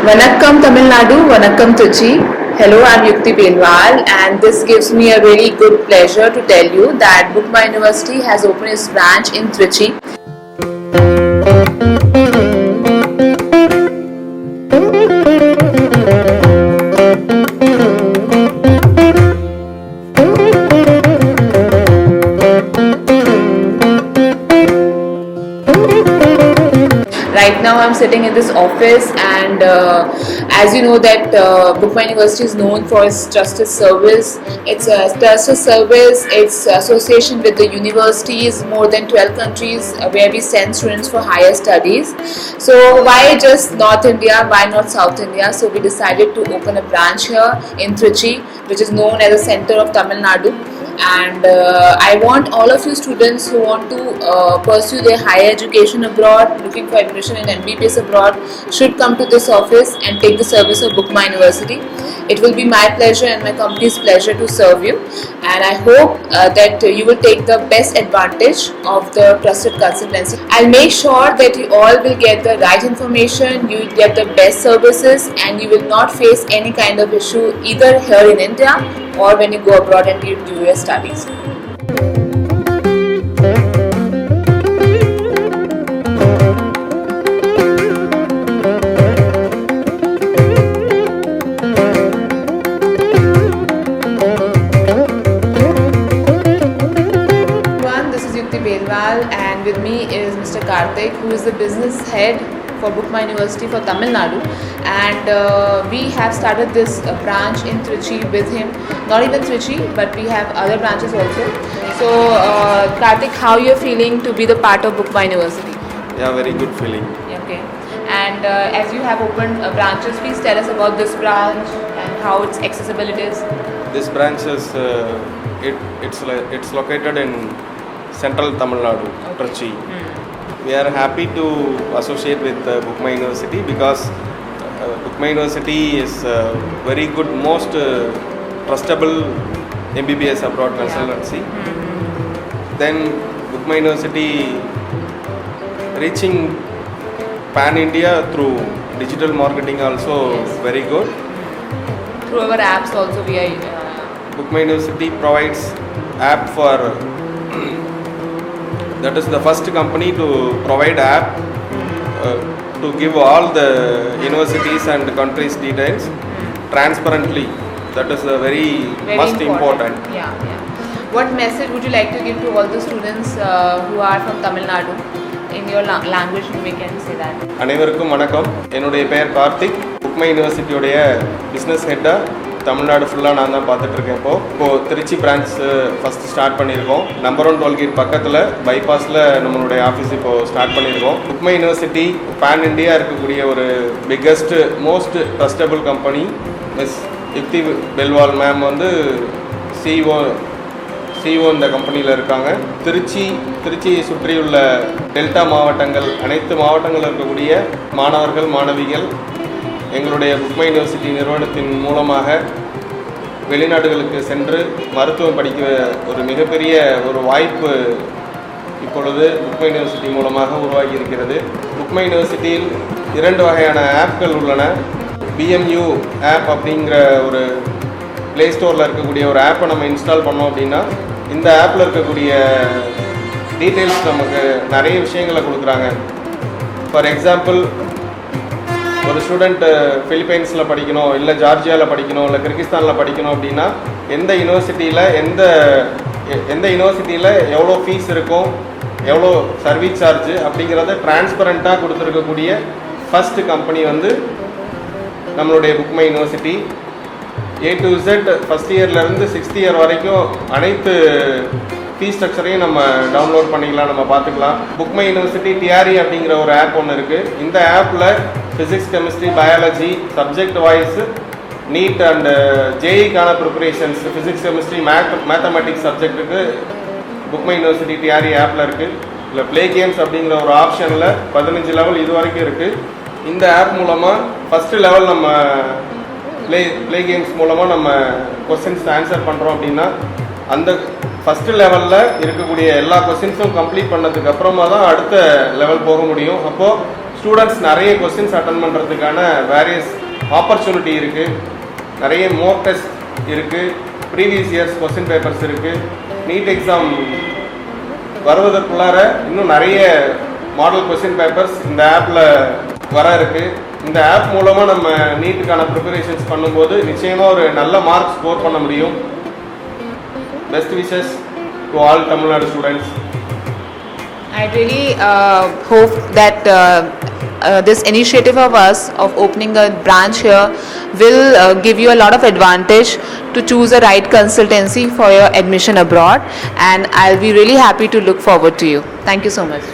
Vanakkam Tamil Nadu, Vanakkam Trichy. Hello, I'm Yukti Belwal, and this gives me a really good pleasure to tell you that Bookma University has opened its branch in Trichy. Right now I'm sitting in this office, and as you know that Bookma University is known for its trusted service. It's a trusted service, its association with the universities, more than 12 countries where we send students for higher studies. So why just North India, why not South India? So we decided to open a branch here in Trichy, which is known as the center of Tamil Nadu. And I want all of you students who want to pursue their higher education abroad, looking for admission in MBBS abroad, should come to this office and take the service of Bookma University. It will be my pleasure and my company's pleasure to serve you, and I hope that you will take the best advantage of the trusted consultancy. I'll make sure that you all will get the right information, you will get the best services, and you will not face any kind of issue either here in India or when you go abroad and do your studies. This is Yukti Belwal, and with me is Mr. Karthik, who is the business head for Bookma University for Tamil Nadu, and we have started this branch in Trichy with him. Not even Trichy, but we have other branches also. So Karthik, how you're feeling to be the part of Bookma University? Yeah, very good feeling. Okay. And as you have opened branches, please tell us about this branch and how its accessible it is. This branch is it's located in central Tamil Nadu, Trichy. We are happy to associate with Bookma University because Bookma University is very good, most trustable MBBS abroad consultancy. Then Bookma University reaching pan-India through digital marketing also very good. Through our apps also we are... Bookma University provides app for that is the first company to provide app to give all the universities and countries details transparently. That is very most important. Yeah. What message would you like to give to all the students who are from Tamil Nadu? In your language, we can say that. அனைவருக்கும் வணக்கம். என்னுடைய பெயர் Karthik. புக்மா யூனிவர்சிட்டியோடைய business ஹெட்டாக Tamil Nadu ஃபுல்லாக நான் தான் பார்த்துட்ருக்கேன். இப்போது Trichy branch first start பண்ணியிருக்கோம். நம்பர் 1 டோல்கேட் பக்கத்தில் பைபாஸில் நம்மளுடைய ஆஃபீஸ் இப்போது ஸ்டார்ட் பண்ணியிருக்கோம். புக்மா யூனிவர்சிட்டி பேன் இண்டியா இருக்கக்கூடிய ஒரு biggest most trustable company. Miss யுக்தி பெல்வால் மேம் வந்து சிஇஓ இந்த கம்பெனியில் இருக்காங்க. திருச்சியை சுற்றியுள்ள டெல்டா மாவட்டங்கள், அனைத்து மாவட்டங்களில் இருக்கக்கூடிய மாணவர்கள் மாணவிகள் எங்களுடைய புக்மா யூனிவர்சிட்டி நிறுவனத்தின் மூலமாக வெளிநாடுகளுக்கு சென்று மருத்துவம் படிக்க ஒரு மிகப்பெரிய ஒரு வாய்ப்பு இப்பொழுது புக்மா யூனிவர்சிட்டி மூலமாக உருவாகி இருக்கிறது. புக்மா யூனிவர்சிட்டியில் 2 வகையான ஆப்கள் உள்ளன. BMU ஆப் அப்படிங்கிற ஒரு ப்ளே ஸ்டோரில் இருக்கக்கூடிய ஒரு ஆப்பை நம்ம இன்ஸ்டால் பண்ணோம் அப்படின்னா இந்த ஆப்பில் இருக்கக்கூடிய டீட்டெயில்ஸ் நமக்கு நிறைய விஷயங்களை கொடுக்குறாங்க. ஃபார் எக்ஸாம்பிள், ஒரு ஸ்டூடெண்ட்டு ஃபிலிப்பைன்ஸில் படிக்கணும், இல்லை ஜார்ஜியாவில் படிக்கணும், இல்லை கிர்கிஸ்தானில் படிக்கணும் அப்படின்னா எந்த யூனிவர்சிட்டியில் எவ்வளோ ஃபீஸ் இருக்கும், எவ்வளோ சர்வீஸ் சார்ஜ் அப்படிங்கிறத டிரான்ஸ்பரண்ட்டாக கொடுத்துருக்கக்கூடிய ஃபஸ்ட்டு கம்பெனி வந்து நம்மளுடைய புக்மா university. A to Z first இயர்லேருந்து 6th இயர் வரைக்கும் அனைத்து ஃபீஸ் ஸ்ட்ரக்சரையும் நம்ம டவுன்லோட் பண்ணிக்கலாம், நம்ம பார்த்துக்கலாம். புக்மா யூனிவர்சிட்டி டிஆர்இ அப்படிங்கிற ஒரு ஆப் ஒன்று இருக்குது. இந்த ஆப்பில் physics, chemistry, biology subject wise NEET and ஜேஇக்கான ப்ரிப்பரேஷன்ஸ், ஃபிசிக்ஸ், கெமிஸ்ட்ரி, மேத்தமெட்டிக்ஸ் சப்ஜெக்ட்டுக்கு புக்மா யூனிவர்சிட்டி டிஆர்இ ஆப்பில் இருக்குது. இல்லை ப்ளே கேம்ஸ் அப்படிங்கிற ஒரு ஆப்ஷனில் 15 லெவல் இது வரைக்கும் இருக்குது. இந்த ஆப் மூலமாக ஃபஸ்ட்டு லெவல் நம்ம ப்ளே கேம்ஸ் மூலமாக நம்ம கொஸ்டின்ஸ் ஆன்சர் பண்ணுறோம் அப்படின்னா அந்த ஃபஸ்ட்டு லெவலில் இருக்கக்கூடிய எல்லா கொஸ்டின்ஸும் கம்ப்ளீட் பண்ணதுக்கு அப்புறமா தான் அடுத்த லெவல் போக முடியும். அப்போது ஸ்டூடெண்ட்ஸ் நிறைய கொஸ்டின்ஸ் அட்டன் பண்ணுறதுக்கான வேரியஸ் ஆப்பர்ச்சுனிட்டி இருக்குது. நிறைய மோக் டெஸ்ட் இருக்குது, ப்ரீவியஸ் இயர்ஸ் கொஸ்டின் பேப்பர்ஸ் இருக்குது. நீட் எக்ஸாம் வருவதற்குள்ளார இன்னும் நிறைய மாடல் கொஸ்டின் பேப்பர்ஸ் இந்த ஆப்பில் வர இருக்குது. இந்த ஆப் மூலமாக நம்ம நீட்டுக்கான ப்ரிப்பரேஷன்ஸ் பண்ணும்போது நிச்சயமாக ஒரு நல்ல மார்க் ஸ்கோர் பண்ண முடியும். Best wishes to all Tamil Nadu students. I really hope that this initiative of us of opening a branch here will give you a lot of advantage to choose a right consultancy for your admission abroad, and I'll be really happy to look forward to you. Thank you so much.